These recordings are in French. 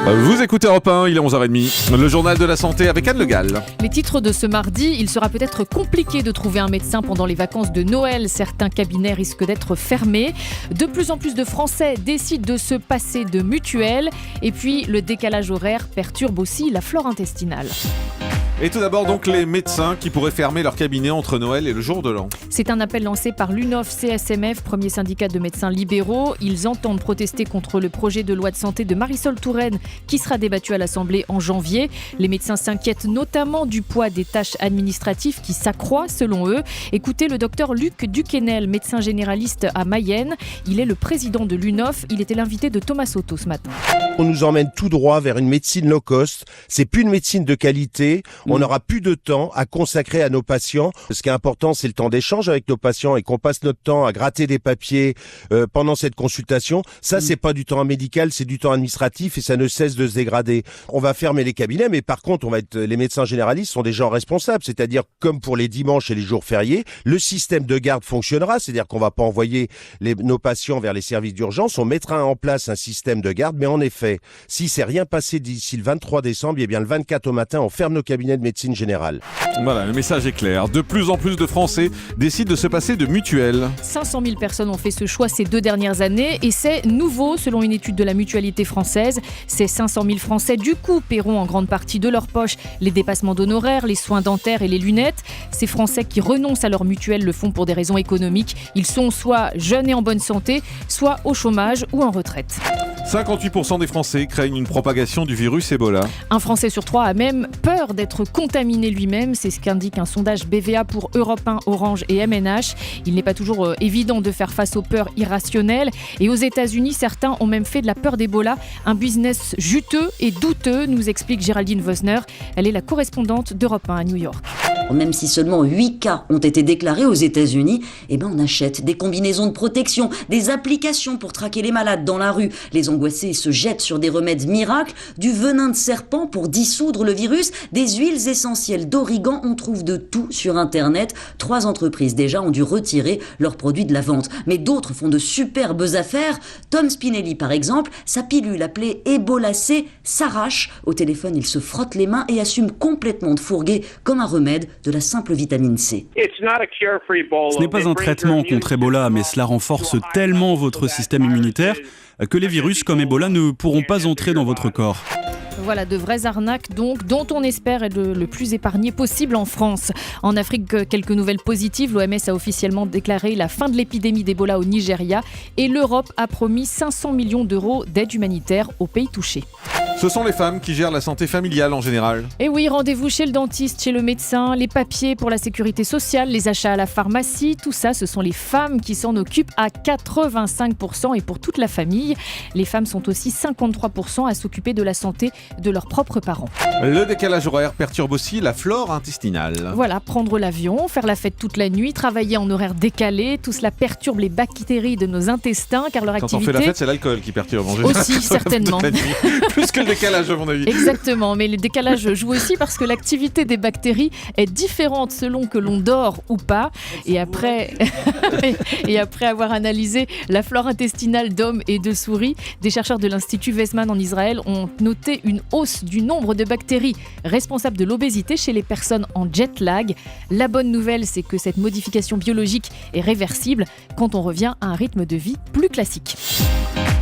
Vous écoutez Europe 1, il est 11h30. Le journal de la santé avec Anne Le Gall. Les titres de ce mardi, il sera peut-être compliqué de trouver un médecin pendant les vacances de Noël. Certains cabinets risquent d'être fermés. De plus en plus de Français décident de se passer de mutuelles. Et puis, le décalage horaire perturbe aussi la flore intestinale. Et tout d'abord donc les médecins qui pourraient fermer leur cabinet entre Noël et le jour de l'an. C'est un appel lancé par l'UNOF-CSMF, premier syndicat de médecins libéraux. Ils entendent protester contre le projet de loi de santé de Marisol Touraine qui sera débattu à l'Assemblée en janvier. Les médecins s'inquiètent notamment du poids des tâches administratives qui s'accroît selon eux. Écoutez le docteur Luc Duquesnel, médecin généraliste à Mayenne. Il est le président de l'UNOF. Il était l'invité de Thomas Soto ce matin. On nous emmène tout droit vers une médecine low cost. C'est plus une médecine de qualité. On n'aura plus de temps à consacrer à nos patients. Ce qui est important, c'est le temps d'échange avec nos patients et qu'on passe notre temps à gratter des papiers pendant cette consultation. Ça, c'est pas du temps médical, c'est du temps administratif et ça ne cesse de se dégrader. On va fermer les cabinets, mais par contre, les médecins généralistes sont des gens responsables. C'est-à-dire, comme pour les dimanches et les jours fériés, le système de garde fonctionnera. C'est-à-dire qu'on va pas envoyer nos patients vers les services d'urgence. On mettra en place un système de garde, mais en effet, si c'est rien passé d'ici le 23 décembre, eh bien le 24 au matin, on ferme nos cabinets de médecine générale. Voilà, le message est clair. De plus en plus de Français décident de se passer de mutuelles. 500 000 personnes ont fait ce choix ces 2 dernières années et c'est nouveau selon une étude de la Mutualité française. Ces 500 000 Français, du coup, paieront en grande partie de leur poche les dépassements d'honoraires, les soins dentaires et les lunettes. Ces Français qui renoncent à leur mutuelle le font pour des raisons économiques. Ils sont soit jeunes et en bonne santé, soit au chômage ou en retraite. 58% des Français craignent une propagation du virus Ebola. Un Français sur 3 a même peur d'être contaminé lui-même. C'est ce qu'indique un sondage BVA pour Europe 1, Orange et MNH. Il n'est pas toujours évident de faire face aux peurs irrationnelles. Et aux États-Unis, certains ont même fait de la peur d'Ebola un business juteux et douteux, nous explique Géraldine Vosner. Elle est la correspondante d'Europe 1 à New York. Même si seulement 8 cas ont été déclarés aux États-Unis, on achète des combinaisons de protection, des applications pour traquer les malades dans la rue. Les angoissés se jettent sur des remèdes miracles, du venin de serpent pour dissoudre le virus, des huiles essentielles d'origan. On trouve de tout sur Internet. 3 entreprises déjà ont dû retirer leurs produits de la vente. Mais d'autres font de superbes affaires. Tom Spinelli, par exemple, sa pilule appelée Ebola C s'arrache. Au téléphone, il se frotte les mains et assume complètement de fourguer comme un remède de la simple vitamine C. Ce n'est pas un traitement contre Ebola, mais cela renforce tellement votre système immunitaire que les virus comme Ebola ne pourront pas entrer dans votre corps. Voilà, de vraies arnaques donc, dont on espère être le plus épargné possible en France. En Afrique, quelques nouvelles positives. L'OMS a officiellement déclaré la fin de l'épidémie d'Ebola au Nigeria et l'Europe a promis 500 millions d'euros d'aide humanitaire aux pays touchés. Ce sont les femmes qui gèrent la santé familiale en général. Et oui, rendez-vous chez le dentiste, chez le médecin, les papiers pour la sécurité sociale, les achats à la pharmacie, tout ça, ce sont les femmes qui s'en occupent à 85% et pour toute la famille. Les femmes sont aussi 53% à s'occuper de la santé de leurs propres parents. Le décalage horaire perturbe aussi la flore intestinale. Voilà, prendre l'avion, faire la fête toute la nuit, travailler en horaire décalé, tout cela perturbe les bactéries de nos intestins car leur activité... Quand on fait la fête, c'est l'alcool qui perturbe en général. Aussi, certainement. Plus que le décalage à mon avis. Exactement, mais le décalage joue aussi parce que l'activité des bactéries est différente selon que l'on dort ou pas. Et après avoir analysé la flore intestinale d'hommes et de souris, des chercheurs de l'Institut Weizmann en Israël ont noté une hausse du nombre de bactéries responsables de l'obésité chez les personnes en jet lag. La bonne nouvelle, c'est que cette modification biologique est réversible quand on revient à un rythme de vie plus classique.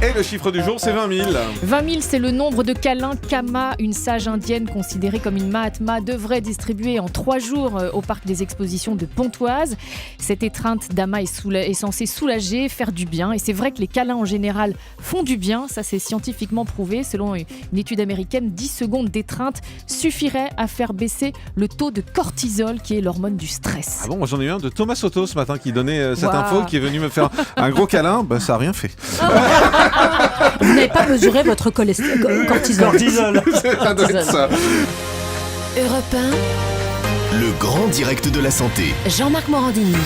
Et le chiffre du jour, c'est 20 000. 20 000, c'est le nombre de câlins qu'Ama, une sage indienne considérée comme une Mahatma, devrait distribuer en 3 jours au parc des expositions de Pontoise. Cette étreinte d'Ama est censée soulager, faire du bien. Et c'est vrai que les câlins en général font du bien. Ça, c'est scientifiquement prouvé. Selon une étude américaine, 10 secondes d'étreinte suffiraient à faire baisser le taux de cortisol, qui est l'hormone du stress. Ah bon, moi j'en ai eu un de Thomas Soto ce matin qui donnait cette info, qui est venu me faire un gros câlin. Ça n'a rien fait. Vous n'avez pas mesuré votre cortisol. Ça doit être ça. Europe 1, le grand direct de la santé. Jean-Marc Morandini.